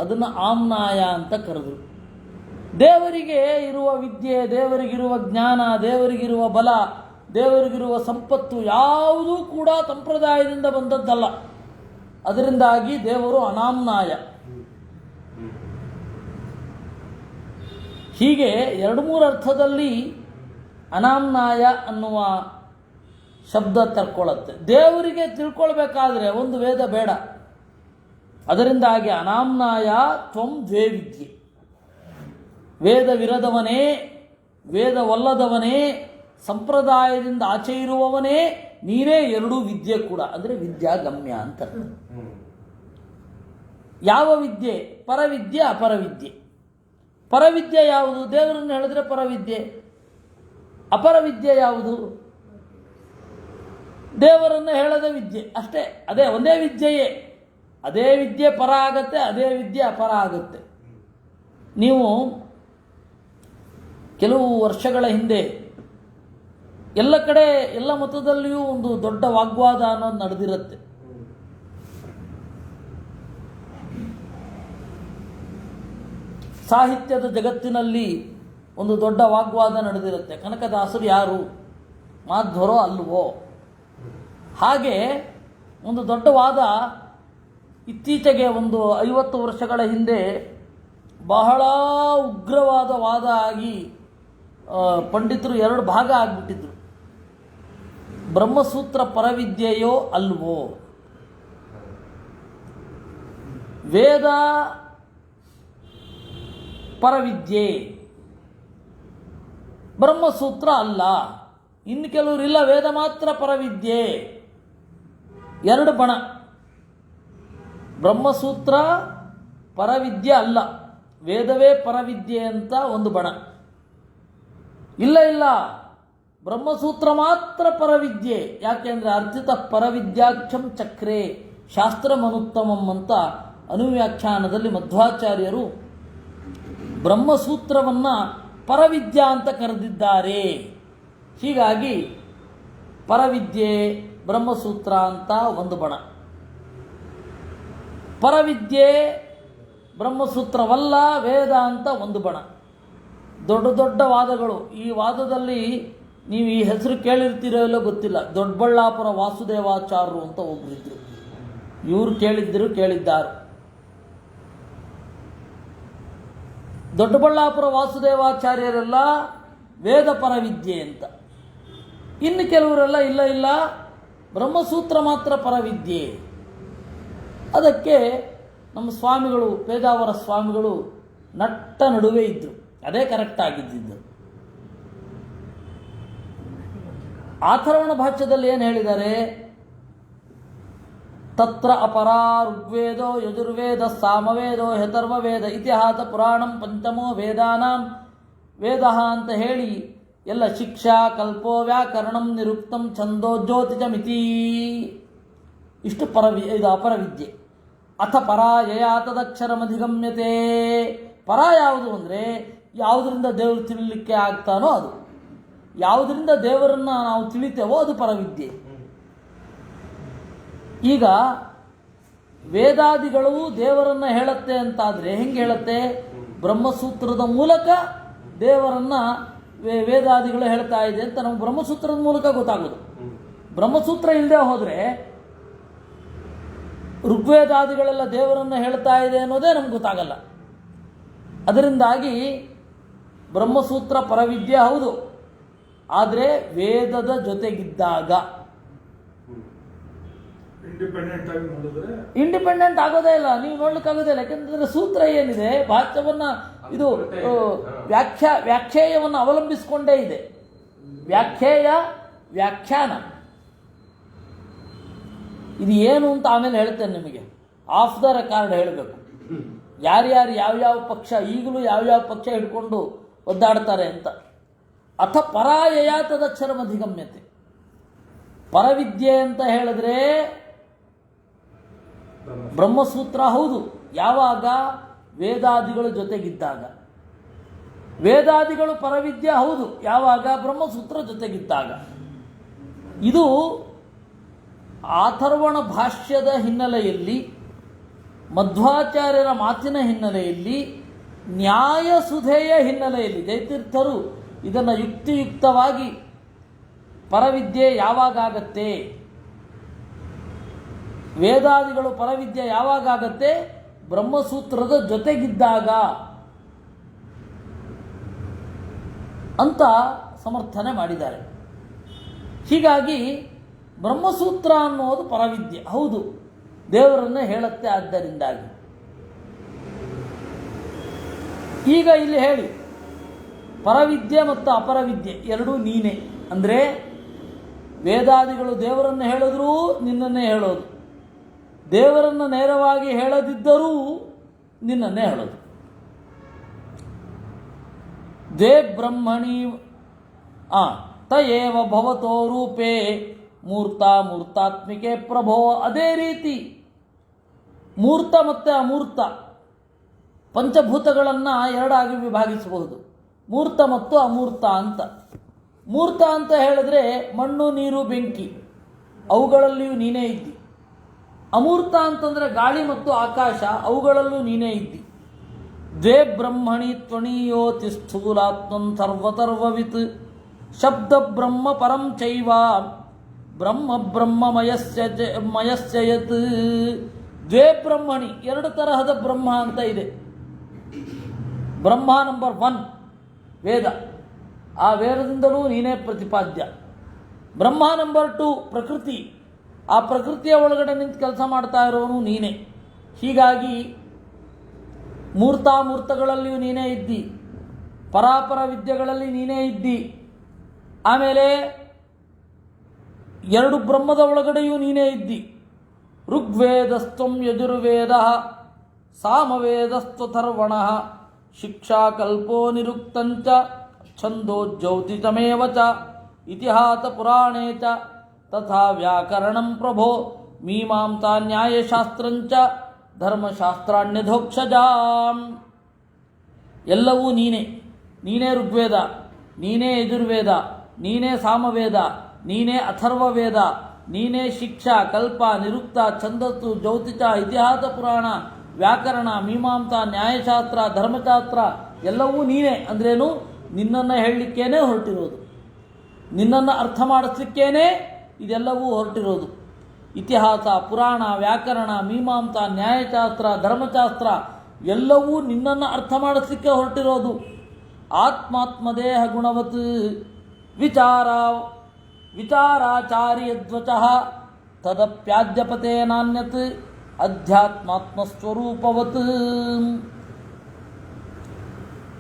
ಅದನ್ನು ಆಮ್ನಾಯ ಅಂತ ಕರೆದರು. ದೇವರಿಗೆ ಇರುವ ವಿದ್ಯೆ, ದೇವರಿಗಿರುವ ಜ್ಞಾನ, ದೇವರಿಗಿರುವ ಬಲ, ದೇವರಿಗಿರುವ ಸಂಪತ್ತು ಯಾವುದೂ ಕೂಡ ಸಂಪ್ರದಾಯದಿಂದ ಬಂದದ್ದಲ್ಲ. ಅದರಿಂದಾಗಿ ದೇವರು ಅನಾಮ್ನಾಯ. ಹೀಗೆ 2-3 ಅರ್ಥದಲ್ಲಿ ಅನಾಮ್ನಾಯ ಅನ್ನುವ ಶಬ್ದ ತರ್ಕೊಳ್ಳುತ್ತೆ. ದೇವರಿಗೆ ತಿಳ್ಕೊಳ್ಬೇಕಾದ್ರೆ ಒಂದು ವೇದ ಬೇಡ. ಅದರಿಂದಾಗಿ ಅನಾಮ್ನಾಯ ತ್ವಂ ದ್ವೇ ವಿದ್ಯೆ. ವೇದವಿರದವನೇ, ವೇದವಲ್ಲದವನೇ, ಸಂಪ್ರದಾಯದಿಂದ ಆಚೆ ಇರುವವನೇ ನೀನೇ ಎರಡೂ ವಿದ್ಯೆ ಕೂಡ. ಅಂದರೆ ವಿದ್ಯಾಗಮ್ಯ ಅಂತ. ಯಾವ ವಿದ್ಯೆ? ಪರವಿದ್ಯೆ, ಅಪರವಿದ್ಯೆ. ಪರವಿದ್ಯೆ ಯಾವುದು? ದೇವರನ್ನು ಹೇಳಿದ್ರೆ ಪರವಿದ್ಯೆ. ಅಪರವಿದ್ಯೆ ಯಾವುದು? ದೇವರನ್ನು ಹೇಳದ ವಿದ್ಯೆ ಅಷ್ಟೇ. ಅದೇ ಒಂದೇ ವಿದ್ಯೆಯೇ. ಅದೇ ವಿದ್ಯೆ ಪರ ಆಗತ್ತೆ, ಅದೇ ವಿದ್ಯೆ ಅಪರ ಆಗುತ್ತೆ. ನೀವು ಕೆಲವು ವರ್ಷಗಳ ಹಿಂದೆ ಎಲ್ಲ ಕಡೆ ಎಲ್ಲ ಮತದಲ್ಲಿಯೂ ಒಂದು ದೊಡ್ಡ ವಾಗ್ವಾದ ಅನ್ನೋದು ನಡೆದಿರುತ್ತೆ. ಸಾಹಿತ್ಯದ ಜಗತ್ತಿನಲ್ಲಿ ಒಂದು ದೊಡ್ಡ ವಾಗ್ವಾದ ನಡೆದಿರುತ್ತೆ. ಕನಕದಾಸರು ಯಾರು, ಮಾಧ್ವರೋ ಅಲ್ವೋ? ಹಾಗೆ ಒಂದು ದೊಡ್ಡ ವಾದ ಇತ್ತೀಚೆಗೆ ಒಂದು 50 ವರ್ಷಗಳ ಹಿಂದೆ ಬಹಳ ಉಗ್ರವಾದ ವಾದ ಆಗಿ ಪಂಡಿತರು 2 ಭಾಗ ಆಗಿಬಿಟ್ಟಿದ್ರು. ಬ್ರಹ್ಮಸೂತ್ರ ಪರವಿದ್ಯೆಯೋ ಅಲ್ವೋ, ವೇದ ಪರವಿದ್ಯೆ, ಬ್ರಹ್ಮಸೂತ್ರ ಅಲ್ಲ. ಇನ್ನು ಕೆಲವರು ಇಲ್ಲ, ವೇದ ಮಾತ್ರ ಪರವಿದ್ಯೆ. 2 ಬಣ. ಬ್ರಹ್ಮಸೂತ್ರ ಪರವಿದ್ಯೆ ಅಲ್ಲ, ವೇದವೇ ಪರವಿದ್ಯೆ ಅಂತ ಒಂದು ಬಣ. ಇಲ್ಲ ಇಲ್ಲ, ಬ್ರಹ್ಮಸೂತ್ರ ಮಾತ್ರ ಪರವಿದ್ಯೆ. ಯಾಕೆಂದರೆ ಅರ್ಥಿತ ಪರವಿದ್ಯಾಕ್ಷಂ ಚಕ್ರೆ ಶಾಸ್ತ್ರಮನುತ್ತಮಂ ಅಂತ ಅನುವ್ಯಾಖ್ಯಾನದಲ್ಲಿ ಮಧ್ವಾಚಾರ್ಯರು ಬ್ರಹ್ಮಸೂತ್ರವನ್ನು ಪರವಿದ್ಯಾ ಅಂತ ಕರೆದಿದ್ದಾರೆ. ಹೀಗಾಗಿ ಪರವಿದ್ಯೆ ಬ್ರಹ್ಮಸೂತ್ರ ಅಂತ ಒಂದು ಬಣ, ಪರವಿದ್ಯೆ ಬ್ರಹ್ಮಸೂತ್ರವಲ್ಲ ವೇದ ಅಂತ ಒಂದು ಬಣ. ದೊಡ್ಡ ದೊಡ್ಡ ವಾದಗಳು. ಈ ವಾದದಲ್ಲಿ ನೀವು ಈ ಹೆಸರು ಕೇಳಿರ್ತೀರೋ ಇಲ್ಲೋ ಗೊತ್ತಿಲ್ಲ, ದೊಡ್ಡಬಳ್ಳಾಪುರ ವಾಸುದೇವಾಚಾರ್ಯರು ಅಂತ ಒಬ್ಬರಿದ್ರು. ಇವರು ಕೇಳಿದ್ದಾರು. ದೊಡ್ಡಬಳ್ಳಾಪುರ ವಾಸುದೇವಾಚಾರ್ಯರೆಲ್ಲ ವೇದ ಪರವಿದ್ಯೆ ಅಂತ. ಇನ್ನು ಕೆಲವರೆಲ್ಲ ಇಲ್ಲ ಇಲ್ಲ, ಬ್ರಹ್ಮಸೂತ್ರ ಮಾತ್ರ ಪರವಿದ್ಯೆ. ಅದಕ್ಕೆ ನಮ್ಮ ಸ್ವಾಮಿಗಳು, ಪೇಜಾವರ ಸ್ವಾಮಿಗಳು ನಟ್ಟ ನಡುವೆ ಇದ್ದರು. ಅದೇ ಕರೆಕ್ಟ್ ಆಗಿದ್ದು. ಅಥರ್ವಣ ಭಾಷ್ಯದಲ್ಲಿ ಏನು ಹೇಳಿದ್ದಾರೆ? ತತ್ರ ಅಪರಾ ಋಗ್ವೇದೋ ಯಜುರ್ವೇದ ಸಾಮವೇದೋ ಅಥರ್ವವೇದ ಇತಿಹಾಸ ಪುರಾಣಂ ಪಂಚಮೋ ವೇದಾನಾಂ ವೇದ ಅಂತ ಹೇಳಿ ಎಲ್ಲ ಶಿಕ್ಷಾ ಕಲ್ಪೋ ವ್ಯಾಕರಣಂ ನಿರುಕ್ತಂ ಛಂದೋ ಜ್ಯೋತಿಷಮಿತಿ. ಇಷ್ಟು ಇದು ಅಪರವಿದ್ಯೆ. ಅಥ ಪರಾಯಯ ತದಕ್ಷರಮಧಿಗಮ್ಯತೆ. ಪರ ಯಾವುದು ಅಂದರೆ ಯಾವುದರಿಂದ ದೇವರು ತಿಳಿಲಿಕ್ಕೆ ಆಗ್ತಾನೋ ಅದು, ಯಾವುದರಿಂದ ದೇವರನ್ನು ನಾವು ತಿಳಿತೇವೋ ಅದು ಪರವಿದ್ಯೆ. ಈಗ ವೇದಾದಿಗಳು ದೇವರನ್ನು ಹೇಳುತ್ತೆ ಅಂತಾದರೆ ಹೆಂಗೆ ಹೇಳುತ್ತೆ? ಬ್ರಹ್ಮಸೂತ್ರದ ಮೂಲಕ ದೇವರನ್ನು ವೇದಾದಿಗಳು ಹೇಳ್ತಾ ಇದೆ ಅಂತ ನಮ್ಗೆ ಬ್ರಹ್ಮಸೂತ್ರದ ಮೂಲಕ ಗೊತ್ತಾಗೋದು. ಬ್ರಹ್ಮಸೂತ್ರ ಇಲ್ಲದೆ ಹೋದರೆ ಋಗ್ವೇದಾದಿಗಳೆಲ್ಲ ದೇವರನ್ನು ಹೇಳ್ತಾ ಇದೆ ಅನ್ನೋದೇ ನಮ್ಗೆ ಗೊತ್ತಾಗಲ್ಲ. ಅದರಿಂದಾಗಿ ಬ್ರಹ್ಮಸೂತ್ರ ಪರವಿದ್ಯೆ ಹೌದು, ಆದರೆ ವೇದದ ಜೊತೆಗಿದ್ದಾಗ. ಇಂಡಿಪೆಂಡೆಂಟ್ ಆಗೋದೇ ಇಲ್ಲ, ನೀವು ನೋಡ್ಲಿಕ್ಕಾಗೋದೇ ಇಲ್ಲ. ಯಾಕೆಂದ್ರೆ ಸೂತ್ರ ಏನಿದೆ, ಭಾಷ್ಯವನ್ನ ಇದು ವ್ಯಾಖ್ಯೇಯವನ್ನು ಅವಲಂಬಿಸಿಕೊಂಡೇ ಇದೆ. ವ್ಯಾಖ್ಯೇಯ ವ್ಯಾಖ್ಯಾನ ಇದು ಏನು ಅಂತ ಆಮೇಲೆ ಹೇಳ್ತೇನೆ ನಿಮಗೆ. ಆಫ್ ದ ರೆಕಾರ್ಡ್ ಹೇಳಬೇಕು. ಯಾರ್ಯಾರು ಯಾವ್ಯಾವ ಪಕ್ಷ, ಈಗಲೂ ಯಾವ್ಯಾವ ಪಕ್ಷ ಹಿಡ್ಕೊಂಡು ಒದ್ದಾಡ್ತಾರೆ ಅಂತ. ಅಥ ಪರಾಯಯ ತದಕ್ಷರಮಧಿಗಮ್ಯತೆ. ಪರವಿದ್ಯೆ ಅಂತ ಹೇಳಿದ್ರೆ ಬ್ರಹ್ಮಸೂತ್ರ ಹೌದು, ಯಾವಾಗ ವೇದಾದಿಗಳ ಜೊತೆಗಿದ್ದಾಗ. ವೇದಾದಿಗಳು ಪರವಿದ್ಯೆ ಹೌದು, ಯಾವಾಗ ಬ್ರಹ್ಮಸೂತ್ರ ಜೊತೆಗಿದ್ದಾಗ. ಇದು ಅಥರ್ವಣ ಭಾಷ್ಯದ ಹಿನ್ನೆಲೆಯಲ್ಲಿ, ಮಧ್ವಾಚಾರ್ಯರ ಮಾತಿನ ಹಿನ್ನೆಲೆಯಲ್ಲಿ, ನ್ಯಾಯಸುಧೆಯ ಹಿನ್ನೆಲೆಯಲ್ಲಿ ಜಯತೀರ್ಥರು ಇದನ್ನು ಯುಕ್ತಿಯುಕ್ತವಾಗಿ ಪರವಿದ್ಯೆ ಯಾವಾಗತ್ತೆ, ವೇದಾದಿಗಳು ಪರವಿದ್ಯೆ ಯಾವಾಗತ್ತೆ? ಬ್ರಹ್ಮಸೂತ್ರದ ಜೊತೆಗಿದ್ದಾಗ ಅಂತ ಸಮರ್ಥನೆ ಮಾಡಿದ್ದಾರೆ. ಹೀಗಾಗಿ ಬ್ರಹ್ಮಸೂತ್ರ ಅನ್ನೋದು ಪರವಿದ್ಯೆ ಹೌದು, ದೇವರನ್ನೇ ಹೇಳುತ್ತೆ. ಆದ್ದರಿಂದಾಗಿ ಈಗ ಇಲ್ಲಿ ಹೇಳಿ, ಪರವಿದ್ಯೆ ಮತ್ತು ಅಪರವಿದ್ಯೆ ಎರಡೂ ನೀನೇ ಅಂದರೆ, ವೇದಾದಿಗಳು ದೇವರನ್ನು ಹೇಳಿದ್ರೂ ನಿನ್ನನ್ನೇ ಹೇಳೋದು, ದೇವರನ್ನು ನೇರವಾಗಿ ಹೇಳದಿದ್ದರೂ ನಿನ್ನನ್ನೇ ಹೇಳೋದು. ದೇ ಬ್ರಹ್ಮಣಿ ತಯೇವ ಭವತೋ ರೂಪೇ ಮೂರ್ತಾತ್ಮಿಕೆ ಪ್ರಭೋ. ಅದೇ ರೀತಿ ಮೂರ್ತ ಮತ್ತು ಅಮೂರ್ತ ಪಂಚಭೂತಗಳನ್ನು ಎರಡಾಗಿ ವಿಭಾಗಿಸಬಹುದು, ಮೂರ್ತ ಮತ್ತು ಅಮೂರ್ತ ಅಂತ. ಮೂರ್ತ ಅಂತ ಹೇಳಿದ್ರೆ ಮಣ್ಣು, ನೀರು, ಬೆಂಕಿ, ಅವುಗಳಲ್ಲಿಯೂ ನೀನೇ ಇದ್ದಿ. ಅಮೂರ್ತ ಅಂತಂದರೆ ಗಾಳಿ ಮತ್ತು ಆಕಾಶ, ಅವುಗಳಲ್ಲೂ ನೀನೇ ಇದ್ದಿ. ದ್ವೇ ಬ್ರಹ್ಮಣಿ ತ್ವಣೀಯೋತಿ ಸ್ಥೂಲಾತ್ಮನ್ ಸರ್ವತರ್ವವಿತ್ ಶಬ್ದ ಬ್ರಹ್ಮ ಪರಂ ಚೈವ ಬ್ರಹ್ಮ ಬ್ರಹ್ಮಮಯಸ್ಯ ಯತ್. ದ್ವೇ ಬ್ರಹ್ಮಣಿ, ಎರಡು ತರಹದ ಬ್ರಹ್ಮ ಅಂತ ಇದೆ. ಬ್ರಹ್ಮ ನಂಬರ್ 1 ವೇದ, ಆ ವೇದದಿಂದಲೂ ನೀನೇ ಪ್ರತಿಪಾದ್ಯ. ಬ್ರಹ್ಮ ನಂಬರ್ 2 ಪ್ರಕೃತಿ, ಆ ಪ್ರಕೃತಿಯ ಒಳಗಡೆ ನಿಂತು ಕೆಲಸ ಮಾಡ್ತಾ ಇರೋನು ನೀನೇ. ಹೀಗಾಗಿ ಮೂರ್ತಾಮೂರ್ತಗಳಲ್ಲಿಯೂ ನೀನೇ ಇದ್ದಿ, ಪರಾಪರ ವಿದ್ಯೆಗಳಲ್ಲಿ ನೀನೇ ಇದ್ದಿ. ಆಮೇಲೆ ಎರಡು ಬ್ರಹ್ಮದ ಒಳಗಡೆಯೂ ನೀನೇ ಇದ್ದಿ. ಋಗ್ವೇದಸ್ತ್ವಂ ಯಜುರ್ವೇದ ಸಾಮವೇದಸ್ತ್ವಥರ್ವಣ ಶಿಕ್ಷಾ ಕಲ್ಪೋ ನಿರುಕ್ತಂಚ ಛಂದೋ ಜ್ಯೋತಿಷಮೇವ ಚ ಇತಿಹಾಸ ಪುರಾಣೇ ಚ ತಥಾ ವ್ಯಾಕರಣಂ ಪ್ರಭೋ ಮೀಮಾಂಸಾ ನ್ಯಾಯಶಾಸ್ತ್ರಂಚ ಧರ್ಮಶಾಸ್ತ್ರಾಣ್ಯಧೋಕ್ಷಜಾಂ. ಎಲ್ಲವೂ ನೀನೇ. ನೀನೇ ಋಗ್ವೇದ, ನೀನೇ ಯಜುರ್ವೇದ, ನೀನೇ ಸಾಮವೇದ, ನೀನೇ ಅಥರ್ವವೇದ, ನೀನೇ ಶಿಕ್ಷಾ ಕಲ್ಪ ನಿರುಕ್ತ ಛಂದಸ್ಸು ಜ್ಯೋತಿಷ ಇತಿಹಾಸ ಪುರಾಣ ವ್ಯಾಕರಣ ಮೀಮಾಂಸಾ ನ್ಯಾಯಶಾಸ್ತ್ರ ಧರ್ಮಶಾಸ್ತ್ರ ಎಲ್ಲವೂ ನೀನೇ. ಅಂದ್ರೇನು? ನಿನ್ನನ್ನು ಹೇಳಲಿಕ್ಕೇನೆ ಹೊರಟಿರೋದು, ನಿನ್ನನ್ನು ಅರ್ಥ ಮಾಡಿಸ್ಲಿಕ್ಕೇನೆ ಇದೆಲ್ಲವೂ ಹೊರಟಿರೋದು. ಇತಿಹಾಸ ಪುರಾಣ ವ್ಯಾಕರಣ ಮೀಮಾಂಸಾ ನ್ಯಾಯಶಾಸ್ತ್ರ ಧರ್ಮಶಾಸ್ತ್ರ ಎಲ್ಲವೂ ನಿನ್ನನ್ನು ಅರ್ಥ ಮಾಡಿಸ್ಲಿಕ್ಕೆ ಹೊರಟಿರೋದು. ಆತ್ಮಾತ್ಮದೇಹ ಗುಣವತ್ ವಿಚಾರಾಚಾರ್ಯಧ್ವಚಃ ತದಪ್ಯಾದ್ಯಪತೆ ನಾನ್ಯತ್ ಅಧ್ಯಾತ್ಮಾತ್ಮಸ್ವರೂಪವತ್.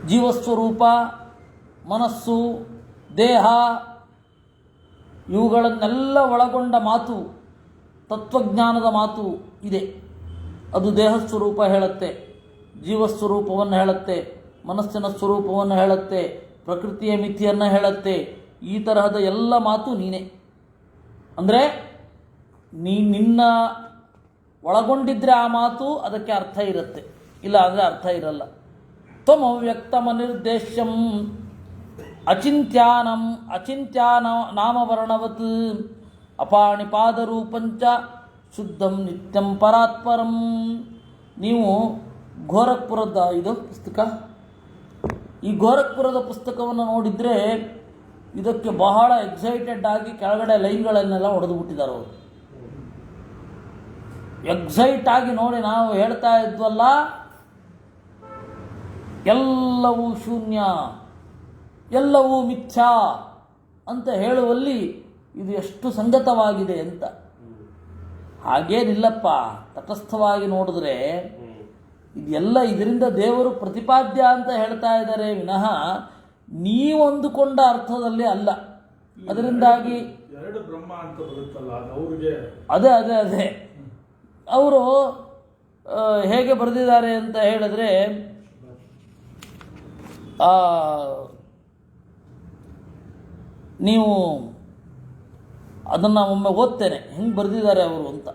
ಜೀವಸ್ವರೂಪ, ಮನಸ್ಸು, ದೇಹ ಇವುಗಳನ್ನೆಲ್ಲ ಒಳಗೊಂಡ ಮಾತು, ತತ್ವಜ್ಞಾನದ ಮಾತು ಇದೆ. ಅದು ದೇಹ ಸ್ವರೂಪ ಹೇಳುತ್ತೆ, ಜೀವಸ್ವರೂಪವನ್ನು ಹೇಳುತ್ತೆ, ಮನಸ್ಸಿನ ಸ್ವರೂಪವನ್ನು ಹೇಳುತ್ತೆ, ಪ್ರಕೃತಿಯ ಮಿತಿಯನ್ನು ಹೇಳುತ್ತೆ. ಈ ತರಹದ ಎಲ್ಲ ಮಾತು ನೀನೇ. ಅಂದರೆ ನಿನ್ನ ಒಳಗೊಂಡಿದ್ರೆ ಆ ಮಾತು ಅದಕ್ಕೆ ಅರ್ಥ ಇರುತ್ತೆ, ಇಲ್ಲ ಅಂದರೆ ಅರ್ಥ ಇರಲ್ಲ. ತ್ವಮವ್ಯಕ್ತಮನಿರ್ದೇಶ್ಯಂ ಅಚಿಂತ್ಯಾನ ನಾಮವರ್ಣವತ್ ಅಪಾಣಿಪಾದರೂಪಂಚ ಶುದ್ಧಂ ನಿತ್ಯಂ ಪರಾತ್ಪರಂ. ನೀವು ಗೋರಖ್ಪುರದ ಇದು ಪುಸ್ತಕ, ಈ ಗೋರಖ್ಪುರದ ಪುಸ್ತಕವನ್ನು ನೋಡಿದರೆ ಇದಕ್ಕೆ ಬಹಳ ಎಕ್ಸೈಟೆಡ್ ಆಗಿ ಕೆಳಗಡೆ ಲೈನ್ಗಳನ್ನೆಲ್ಲ ಹೊಡೆದು ಬಿಟ್ಟಿದ್ದಾರೆ ಅವರು. ಎಕ್ಸೈಟ್ ಆಗಿ ನೋಡಿ, ನಾವು ಹೇಳ್ತಾ ಇದ್ವಲ್ಲ ಎಲ್ಲವೂ ಶೂನ್ಯ, ಎಲ್ಲವೂ ಮಿಥ್ಯಾ ಅಂತ ಹೇಳುವಲ್ಲಿ ಇದು ಎಷ್ಟು ಸಂಗತವಾಗಿದೆ ಅಂತ. ಹಾಗೇನಿಲ್ಲಪ್ಪ, ತಟಸ್ಥವಾಗಿ ನೋಡಿದ್ರೆ ಇದೆಲ್ಲ ಇದರಿಂದ ದೇವರು ಪ್ರತಿಪಾದ್ಯ ಅಂತ ಹೇಳ್ತಾ ಇದ್ದಾರೆ ವಿನಃ ನೀವೊಂದುಕೊಂಡ ಅರ್ಥದಲ್ಲಿ ಅಲ್ಲ. ಅದರಿಂದಾಗಿ ಎರಡು ಬ್ರಹ್ಮ ಅಂತ ಬರುತ್ತಲ್ಲ, ಅವ್ರಿಗೆ ಅದೇ ಅವರು ಹೇಗೆ ಬರೆದಿದ್ದಾರೆ ಅಂತ ಹೇಳಿದ್ರೆ, ನೀವು ಅದನ್ನು ಒಮ್ಮೆ ಓದ್ತೇನೆ ಹೆಂಗೆ ಬರೆದಿದ್ದಾರೆ ಅವರು ಅಂತ.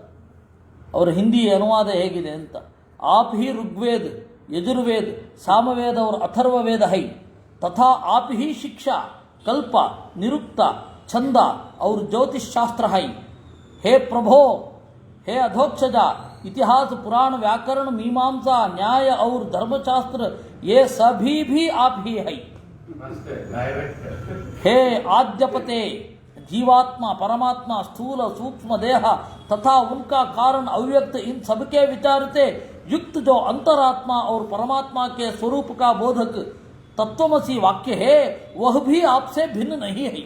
ಅವರ ಹಿಂದಿ ಅನುವಾದ ಹೇಗಿದೆ ಅಂತ. आप ही ऋग्वेद यजुर्वेद सामवेद और अथर्ववेद है तथा आप ही शिक्षा कल्प निरुक्त छंद और ज्योतिष शास्त्र है. हे प्रभो, हे अधोक्षजा, इतिहास पुराण व्याकरण मीमांसा न्याय और धर्मशास्त्र ये सभी भी आप ही है. हे आद्यपते, जीवात्मा परमात्मा स्थूल सूक्ष्म देह तथा उनका कारण अव्यक्त इन सबके विचारते युक्त जो अंतरात्मा और परमात्मा के स्वरूप का बोधक तत्वमसी वाक्य है वह भी आपसे भिन्न नहीं है.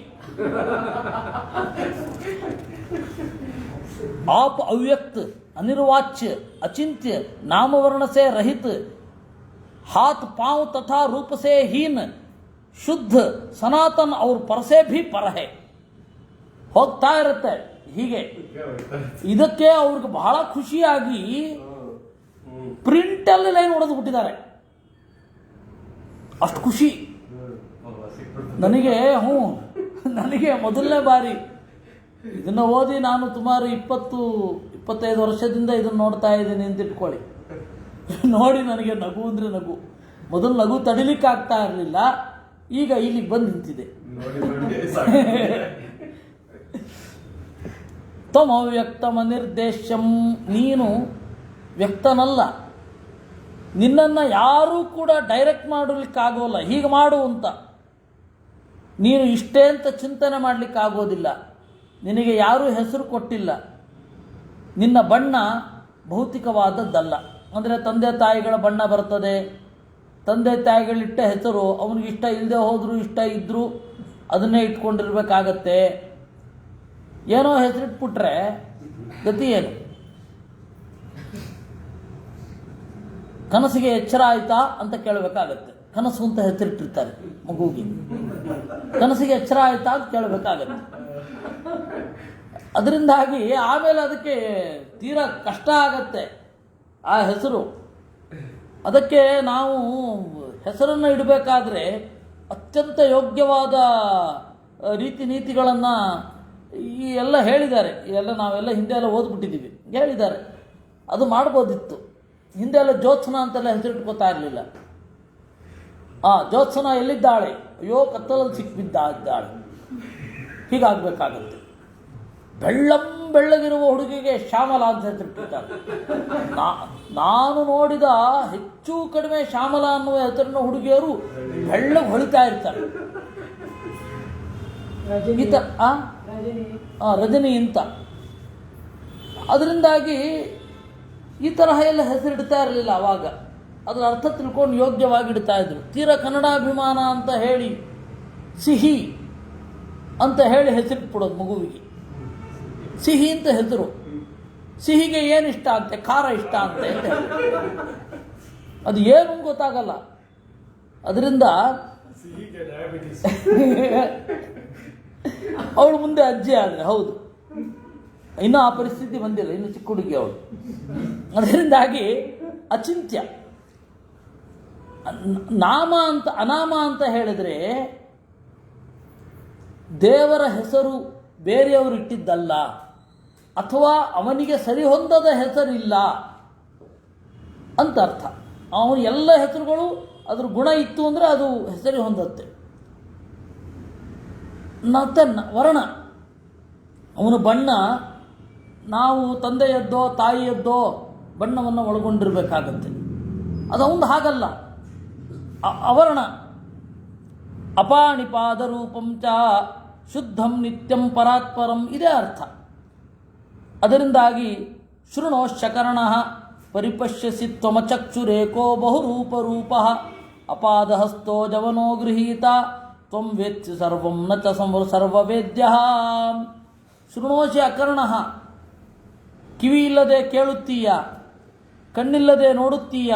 आप अव्यक्त अनिर्वाच्य अचिंत्य नामवर्ण से रहित हाथ पांव तथा रूप से हीन शुद्ध सनातन और पर से भी पर है. ಹೋಗ್ತಾ ಇರುತ್ತೆ ಹೀಗೆ. ಇದಕ್ಕೆ ಅವ್ರಿಗೆ ಬಹಳ ಖುಷಿಯಾಗಿ ಪ್ರಿಂಟಲ್ಲಿ ಲೈನ್ ಹೊಡೆದು ಬಿಟ್ಟಿದ್ದಾರೆ. ಅಷ್ಟು ಖುಷಿ ನನಗೆ. ನನಗೆ ಮೊದಲನೇ ಬಾರಿ ಇದನ್ನು ಓದಿ ನಾನು ಸುಮಾರು 20-25 ವರ್ಷದಿಂದ ಇದನ್ನು ನೋಡ್ತಾ ಇದ್ದೀನಿ ಅಂತ ಇಟ್ಕೊಳ್ಳಿ. ನೋಡಿ ನನಗೆ ನಗು ಅಂದರೆ ನಗು. ಮೊದಲು ನಗು ತಡಿಲಿಕ್ಕೆ ಆಗ್ತಾ ಇರಲಿಲ್ಲ, ಈಗ ಇಲ್ಲಿಗೆ ಬಂದು ನಿಂತಿದೆ. ತ್ವಮವ್ಯಕ್ತಮನಿರ್ದೇಶ್ಯಂ, ನೀನು ವ್ಯಕ್ತನಲ್ಲ. ನಿನ್ನನ್ನು ಯಾರೂ ಕೂಡ ಡೈರೆಕ್ಟ್ ಮಾಡಲಿಕ್ಕಾಗೋಲ್ಲ, ಹೀಗೆ ಮಾಡು ಅಂತ. ನೀನು ಇಷ್ಟೇ ಅಂತ ಚಿಂತನೆ ಮಾಡಲಿಕ್ಕಾಗೋದಿಲ್ಲ. ನಿನಗೆ ಯಾರೂ ಹೆಸರು ಕೊಟ್ಟಿಲ್ಲ. ನಿನ್ನ ಬಣ್ಣ ಭೌತಿಕವಾದದ್ದಲ್ಲ. ಅಂದರೆ ತಂದೆ ತಾಯಿಗಳ ಬಣ್ಣ ಬರ್ತದೆ, ತಂದೆ ತಾಯಿಗಳಿಟ್ಟ ಹೆಸರು ಅವನಿಗೆ ಇಷ್ಟ ಇಲ್ಲದೆ ಹೋದರೂ ಇಷ್ಟ ಇದ್ದರೂ ಅದನ್ನೇ ಇಟ್ಕೊಂಡಿರ್ಬೇಕಾಗತ್ತೆ. ಏನೋ ಹೆಸರಿಟ್ಬಿಟ್ರೆ ಗತಿ ಏನು? ಕನಸಿಗೆ ಎಚ್ಚರ ಆಯ್ತಾ ಅಂತ ಕೇಳಬೇಕಾಗತ್ತೆ. ಕನಸು ಅಂತ ಹೆಸರಿಟ್ಟಿರ್ತಾರೆ ಮಗುವಿಗೆ, ಕನಸಿಗೆ ಎಚ್ಚರ ಆಯ್ತಾ ಅಂತ ಕೇಳಬೇಕಾಗತ್ತೆ. ಅದರಿಂದಾಗಿ ಆಮೇಲೆ ಅದಕ್ಕೆ ತೀರಾ ಕಷ್ಟ ಆಗತ್ತೆ ಆ ಹೆಸರು. ಅದಕ್ಕೆ ನಾವು ಹೆಸರನ್ನು ಇಡಬೇಕಾದ್ರೆ ಅತ್ಯಂತ ಯೋಗ್ಯವಾದ ರೀತಿ ನೀತಿಗಳನ್ನು ಈ ಎಲ್ಲ ಹೇಳಿದ್ದಾರೆ. ಎಲ್ಲ ನಾವೆಲ್ಲ ಹಿಂದೆ ಎಲ್ಲ ಓದ್ಬಿಟ್ಟಿದ್ದೀವಿ, ಹೇಳಿದ್ದಾರೆ. ಅದು ಮಾಡ್ಬೋದಿತ್ತು. ಹಿಂದೆ ಎಲ್ಲ ಜ್ಯೋತ್ಸನ ಅಂತೆಲ್ಲ ಹೆಸರಿಟ್ಕೋತಾ ಇರಲಿಲ್ಲ. ಜ್ಯೋತ್ಸನ ಎಲ್ಲಿದ್ದಾಳೆ? ಅಯ್ಯೋ ಕತ್ತಲಲ್ಲಿ ಸಿಕ್ಕಿದ್ದಾಳೆ, ಹೀಗಾಗಬೇಕಾಗತ್ತೆ. ಬೆಳ್ಳಗಿರುವ ಹುಡುಗಿಗೆ ಶ್ಯಾಮಲ ಅಂತ ಹೆಸರಿಟ್ಟಿದ್ದಾರೆ. ನಾನು ನೋಡಿದ ಹೆಚ್ಚು ಕಡಿಮೆ ಶ್ಯಾಮಲ ಅನ್ನುವ ಹೆಸರಿನ ಹುಡುಗಿಯರು ಬೆಳ್ಳಗೆ ಹೊಳಿತಾ ಇರ್ತಾರೆ. ರಜನಿ ಅಂತ. ಅದರಿಂದಾಗಿ ಈ ತರಹ ಎಲ್ಲ ಹೆಸರಿಡ್ತಾ ಇರಲಿಲ್ಲ ಆವಾಗ. ಅದರ ಅರ್ಥ ತಿಳ್ಕೊಂಡು ಯೋಗ್ಯವಾಗಿಡ್ತಾ ಇದ್ರು. ತೀರಾ ಕನ್ನಡಾಭಿಮಾನ ಅಂತ ಹೇಳಿ ಸಿಹಿ ಅಂತ ಹೇಳಿ ಹೆಸರಿಟ್ಬಿಡೋದು ಮಗುವಿಗೆ. ಸಿಹಿ ಅಂತ ಹೆಸರು. ಸಿಹಿಗೆ ಏನು ಇಷ್ಟ ಅಂತೆ? ಖಾರ ಇಷ್ಟ ಅಂತೆ ಅಂತ ಹೇಳಿ. ಅದು ಏನು ಗೊತ್ತಾಗಲ್ಲ. ಅದರಿಂದ ಅವಳು ಮುಂದೆ ಅಜ್ಜಿ ಆದರೆ ಹೌದು, ಇನ್ನೂ ಆ ಪರಿಸ್ಥಿತಿ ಬಂದಿಲ್ಲ, ಇನ್ನು ಚಿಕ್ಕ ಹುಡುಗಿ ಅವಳು. ಅದರಿಂದಾಗಿ ಅಚಿಂತ್ಯ. ನಾಮ ಅಂತ ಅನಾಮ ಅಂತ ಹೇಳಿದ್ರೆ ದೇವರ ಹೆಸರು ಬೇರೆಯವರು ಇಟ್ಟಿದ್ದಲ್ಲ, ಅಥವಾ ಅವನಿಗೆ ಸರಿಹೊಂದದ ಹೆಸರಿಲ್ಲ ಅಂತ ಅರ್ಥ. ಅವನು ಎಲ್ಲ ಹೆಸರುಗಳು ಅದ್ರ ಗುಣ ಇತ್ತು ಅಂದರೆ ಅದು ಹೆಸರಿ ಹೊಂದತ್ತೆ. ಮತ್ತೆ ವರ್ಣ, ಅವನ ಬಣ್ಣ ನಾವು ತಂದೆಯದ್ದೋ ತಾಯಿಯದ್ದೋ ಬಣ್ಣವನ್ನು ಒಳಗೊಂಡಿರಬೇಕಾಗತ್ತೆ. ಅದು ಅವನು ಹಾಗಲ್ಲ, ಅವರ್ಣ. ಅಪಾಣಿಪಾದ ರೂಪಂ ಚ ಶುದ್ಧಂ ನಿತ್ಯಂ ಪರಾತ್ಪರಂ, ಇದೇ ಅರ್ಥ. ಅದರಿಂದಾಗಿ ಶೃಣೋಶ್ಚಕರ್ಣಃ ಪರಿಪಶ್ಯಸಿ ತ್ವಮಚಕ್ಷುರೇಕೋ ಬಹುರೂಪರೂಪ ಅಪಾದಹಸ್ತೋ ಜವನೋ ಗೃಹೀತ ತ್ವಂ ವೇತ್ಸಿ ಸರ್ವಂ ನ ಚ ಸರ್ವವೇದ್ಯ. ಶೃಣೋಷಿ ಅಕರ್ಣಃ, ಕಿವಿ ಇಲ್ಲದೆ ಕೇಳುತ್ತೀಯ, ಕಣ್ಣಿಲ್ಲದೆ ನೋಡುತ್ತೀಯ,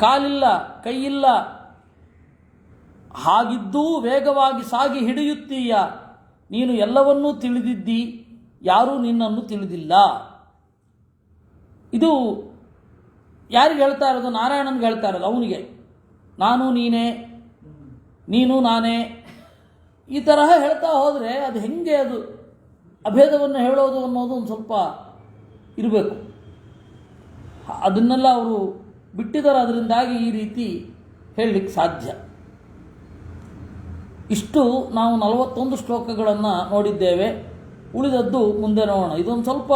ಕಾಲಿಲ್ಲ ಕೈಯಿಲ್ಲ, ಹಾಗಿದ್ದೂ ವೇಗವಾಗಿ ಸಾಗಿ ಹಿಡಿಯುತ್ತೀಯ. ನೀನು ಎಲ್ಲವನ್ನೂ ತಿಳಿದಿದ್ದಿ, ಯಾರೂ ನಿನ್ನನ್ನು ತಿಳಿದಿಲ್ಲ. ಇದು ಯಾರಿಗೆ ಹೇಳ್ತಾ ಇರೋದು? ನಾರಾಯಣನಿಗೆ ಹೇಳ್ತಾ ಇರೋದು. ಅವನಿಗೆ ನಾನು ನೀನೇ, ನೀನು ನಾನೇ, ಈ ತರಹ ಹೇಳ್ತಾ ಹೋದರೆ ಅದು ಹೆಂಗೆ ಅದು ಅಭೇದವನ್ನು ಹೇಳೋದು ಅನ್ನೋದು ಒಂದು ಸ್ವಲ್ಪ ಇರಬೇಕು. ಅದನ್ನೆಲ್ಲ ಅವರು ಬಿಟ್ಟಿದ್ದಾರೆ. ಅದರಿಂದಾಗಿ ಈ ರೀತಿ ಹೇಳಲಿಕ್ಕೆ ಸಾಧ್ಯ. ಇಷ್ಟು ನಾವು 41 ಶ್ಲೋಕಗಳನ್ನು ನೋಡಿದ್ದೇವೆ. ಉಳಿದದ್ದು ಮುಂದೆ ನೋಡೋಣ. ಇದೊಂದು ಸ್ವಲ್ಪ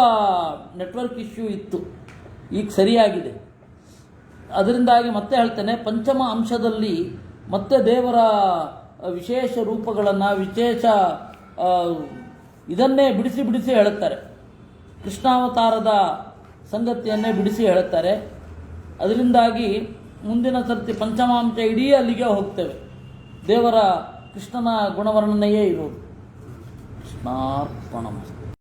ನೆಟ್ವರ್ಕ್ ಇಶ್ಯೂ ಇತ್ತು, ಈಗ ಸರಿಯಾಗಿದೆ. ಅದರಿಂದಾಗಿ ಮತ್ತೆ ಹೇಳ್ತೇನೆ, ಪಂಚಮ ಅಂಶದಲ್ಲಿ ಮತ್ತೆ ದೇವರ ವಿಶೇಷ ರೂಪಗಳನ್ನು, ವಿಶೇಷ ಇದನ್ನೇ ಬಿಡಿಸಿ ಬಿಡಿಸಿ ಹೇಳುತ್ತಾರೆ. ಕೃಷ್ಣಾವತಾರದ ಸಂಗತಿಯನ್ನೇ ಬಿಡಿಸಿ ಹೇಳುತ್ತಾರೆ. ಅದರಿಂದಾಗಿ ಮುಂದಿನ ಸರ್ತಿ ಪಂಚಮಾಂಶ ಇಡೀ ಅಲ್ಲಿಗೆ ಹೋಗ್ತೇವೆ. ದೇವರ ಕೃಷ್ಣನ ಗುಣವರ್ಣನೆಯೇ ಇರೋದು. ಕೃಷ್ಣಾರ್ಪಣಮಸ್ತು.